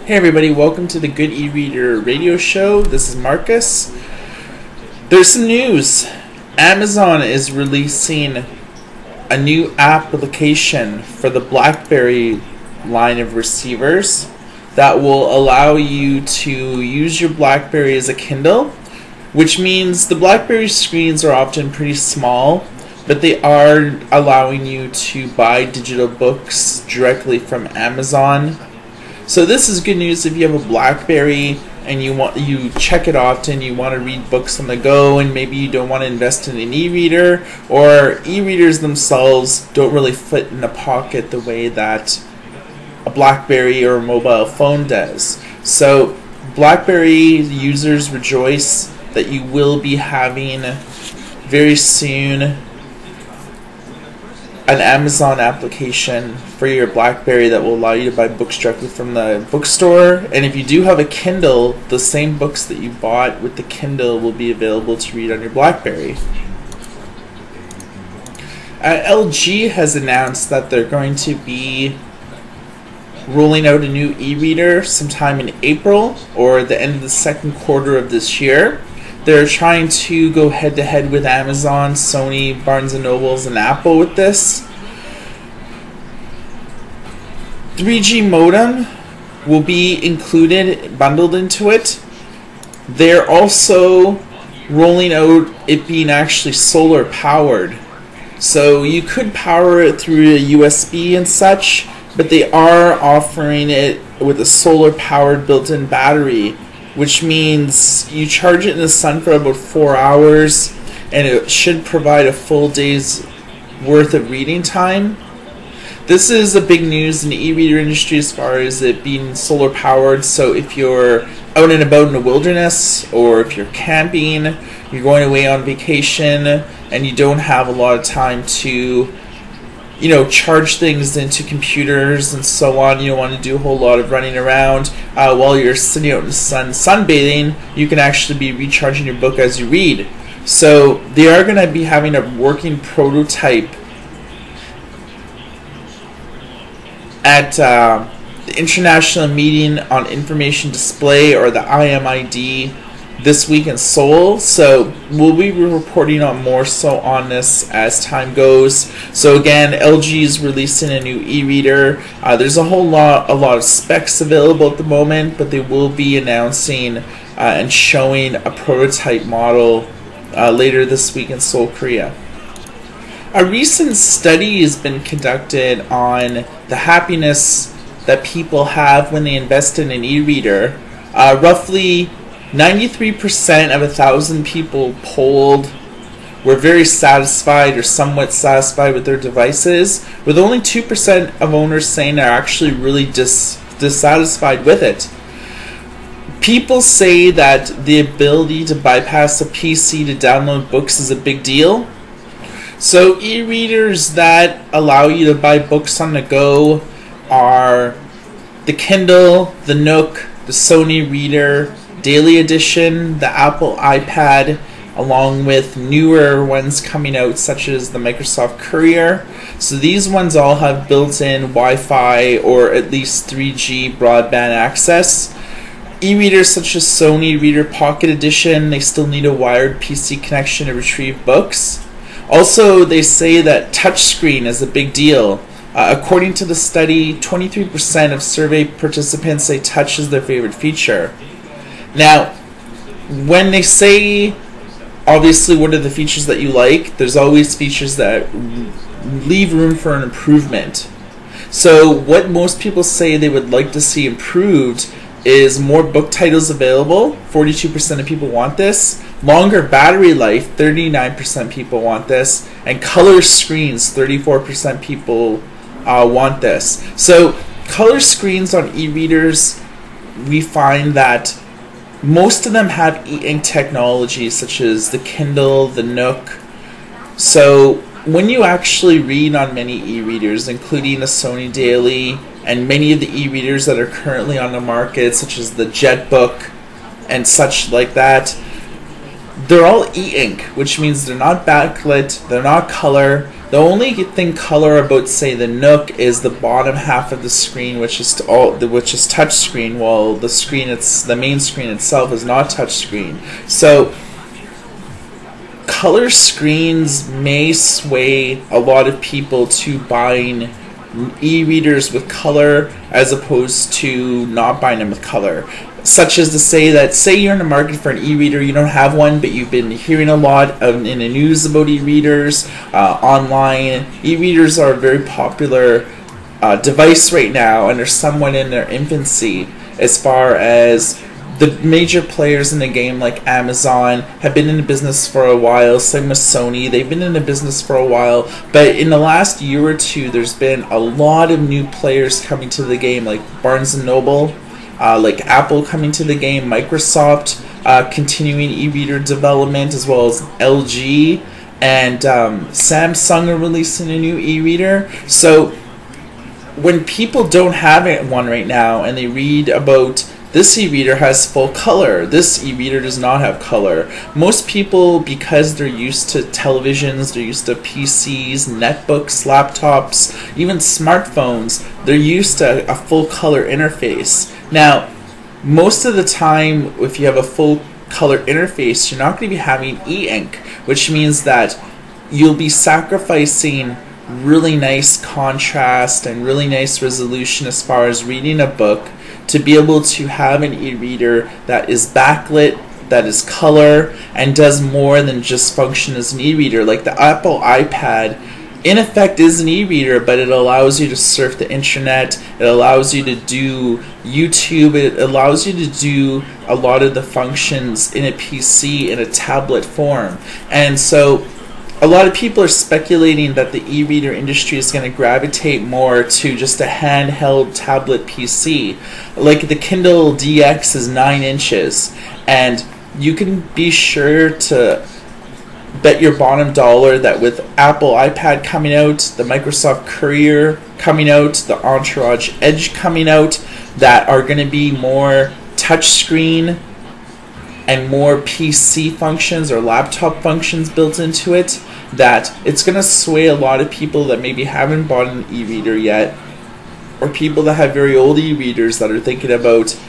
Hey everybody, welcome to the Good E-Reader radio show. This is Marcus. There's some news. Amazon is releasing a new application for the BlackBerry line of receivers that will allow you to use your BlackBerry as a Kindle, which means the BlackBerry screens are often pretty small, but they are allowing you to buy digital books directly from Amazon. So this is good news if you have a BlackBerry and you check it often, you want to read books on the go, and maybe you don't want to invest in an e-reader, or e-readers themselves don't really fit in a pocket the way that a BlackBerry or a mobile phone does. So BlackBerry users rejoice that you will be having very soon an Amazon application for your BlackBerry that will allow you to buy books directly from the bookstore. And if you do have a Kindle, the same books that you bought with the Kindle will be available to read on your BlackBerry. LG has announced that they're going to be rolling out a new e-reader sometime in April or the end of the second quarter of this year. They're trying to go head-to-head with Amazon, Sony, Barnes & Nobles, and Apple with this. 3G modem will be included, bundled into it. They're also rolling out it being actually solar powered. So you could power it through a USB and such, but they are offering it with a solar powered built-in battery, which means you charge it in the sun for about 4 hours and it should provide a full day's worth of reading time. This is a big news in the e-reader industry as far as it being solar powered. So if you're out and about in the wilderness, or if you're camping, you're going away on vacation and you don't have a lot of time to charge things into computers and so on, you don't want to do a whole lot of running around while you're sitting out in the sun sunbathing, you can actually be recharging your book as you read. So they are going to be having a working prototype at the International Meeting on Information Display, or the IMID, this week in Seoul. So we'll be reporting on more so on this as time goes. So again, LG is releasing a new e-reader. There's a lot of specs available at the moment, but they will be announcing and showing a prototype model later this week in Seoul, Korea. A recent study has been conducted on the happiness that people have when they invest in an e-reader. Roughly 93% of 1,000 people polled were very satisfied or somewhat satisfied with their devices, with only 2% of owners saying they're actually really dissatisfied with it. People say that the ability to bypass a PC to download books is a big deal. So e-readers that allow you to buy books on the go are the Kindle, the Nook, the Sony Reader Daily Edition, the Apple iPad, along with newer ones coming out such as the Microsoft Courier. So these ones all have built-in Wi-Fi or at least 3G broadband access. E-readers such as Sony Reader Pocket Edition, they still need a wired PC connection to retrieve books. Also, they say that touchscreen is a big deal. According to the study, 23% of survey participants say touch is their favorite feature. Now, when they say, obviously, what are the features that you like, there's always features that leave room for an improvement. So what most people say they would like to see improved is more book titles available. 42% of people want this. Longer battery life, 39% people want this. And color screens, 34% people want this. So color screens on e-readers, we find that most of them have e-ink technology such as the Kindle, the Nook. So when you actually read on many e-readers, including the Sony Daily and many of the e-readers that are currently on the market, such as the JetBook and such like that, they're all e-ink, which means they're not backlit, they're not color, The only thing color about, say, the Nook is the bottom half of the screen, which is touch screen, while the main screen itself is not touch screen. So color screens may sway a lot of people to buying e-readers with color as opposed to not buying them with color. Such as to say that, say you're in the market for an e-reader, you don't have one, but you've been hearing a lot in the news about e-readers, online. E-readers are a very popular device right now, and they're somewhat in their infancy as far as the major players in the game like Amazon have been in the business for a while, same with Sony, they've been in the business for a while, but in the last year or two there's been a lot of new players coming to the game, like Barnes & Noble, like Apple coming to the game, Microsoft continuing e-reader development, as well as LG, and Samsung are releasing a new e-reader. So when people don't have one right now and they read about this e-reader has full color, this e-reader does not have color, most people, because they're used to televisions, they're used to PCs, netbooks, laptops, even smartphones, they're used to a full color interface. Now, most of the time, if you have a full color interface, you're not going to be having e-ink, which means that you'll be sacrificing really nice contrast and really nice resolution as far as reading a book to be able to have an e-reader that is backlit, that is color, and does more than just function as an e-reader. Like the Apple iPad, in effect, is an e-reader, but it allows you to surf the internet, it allows you to do YouTube, it allows you to do a lot of the functions in a PC in a tablet form. And so a lot of people are speculating that the e-reader industry is going to gravitate more to just a handheld tablet PC. Like the Kindle DX is 9 inches, and you can be sure to bet your bottom dollar that with Apple iPad coming out, the Microsoft Courier coming out, the Entourage Edge coming out, that are going to be more touchscreen and more PC functions or laptop functions built into it, that it's going to sway a lot of people that maybe haven't bought an e-reader yet, or people that have very old e-readers that are thinking about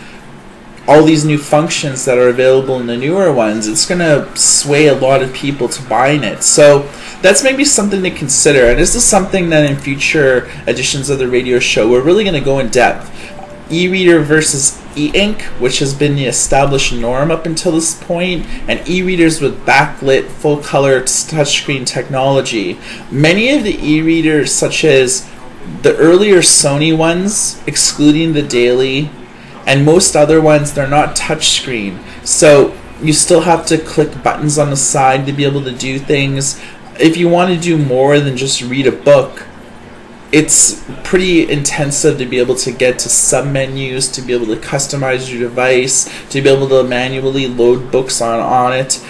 all these new functions that are available in the newer ones. It's going to sway a lot of people to buying it. So that's maybe something to consider, and this is something that in future editions of the radio show we're really going to go in depth. E-reader versus e-ink, which has been the established norm up until this point, and e-readers with backlit full-color touchscreen technology. Many of the e-readers, such as the earlier Sony ones, excluding the Daily, and most other ones, they're not touchscreen. So you still have to click buttons on the side to be able to do things. If you want to do more than just read a book, it's pretty intensive to be able to get to submenus, to be able to customize your device, to be able to manually load books on it.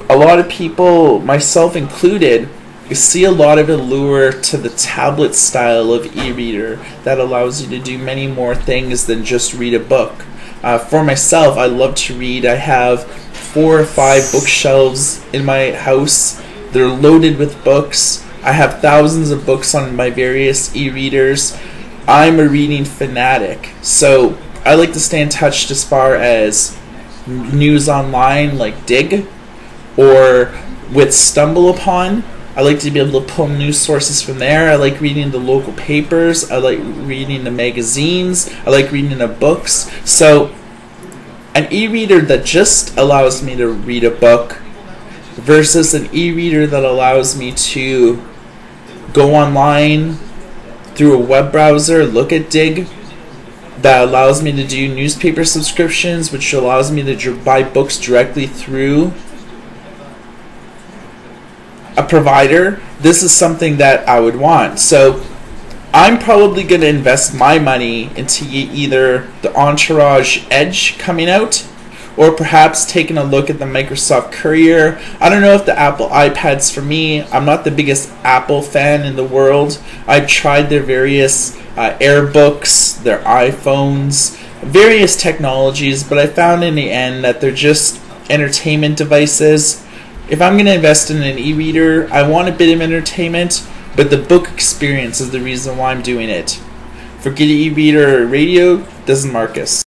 A lot of people, myself included, see a lot of allure to the tablet style of e-reader that allows you to do many more things than just read a book. For myself, I love to read. I have 4 or 5 bookshelves in my house. They're loaded with books. I have thousands of books on my various e-readers. I'm a reading fanatic, so I like to stay in touch as far as news online like Dig, or with StumbleUpon. I like to be able to pull news sources from there. I like reading the local papers. I like reading the magazines. I like reading the books. So an e-reader that just allows me to read a book versus an e-reader that allows me to go online through a web browser, look at Dig, that allows me to do newspaper subscriptions, which allows me to buy books directly through a provider. This is something that I would want. So I'm probably going to invest my money into either the Entourage Edge coming out, or perhaps taking a look at the Microsoft Courier. I don't know if the Apple iPad's for me. I'm not the biggest Apple fan in the world. I've tried their various AirBooks, their iPhones, various technologies, but I found in the end that they're just entertainment devices. If I'm going to invest in an e-reader, I want a bit of entertainment, but the book experience is the reason why I'm doing it. For Get e-Reader Radio, this is Marcus.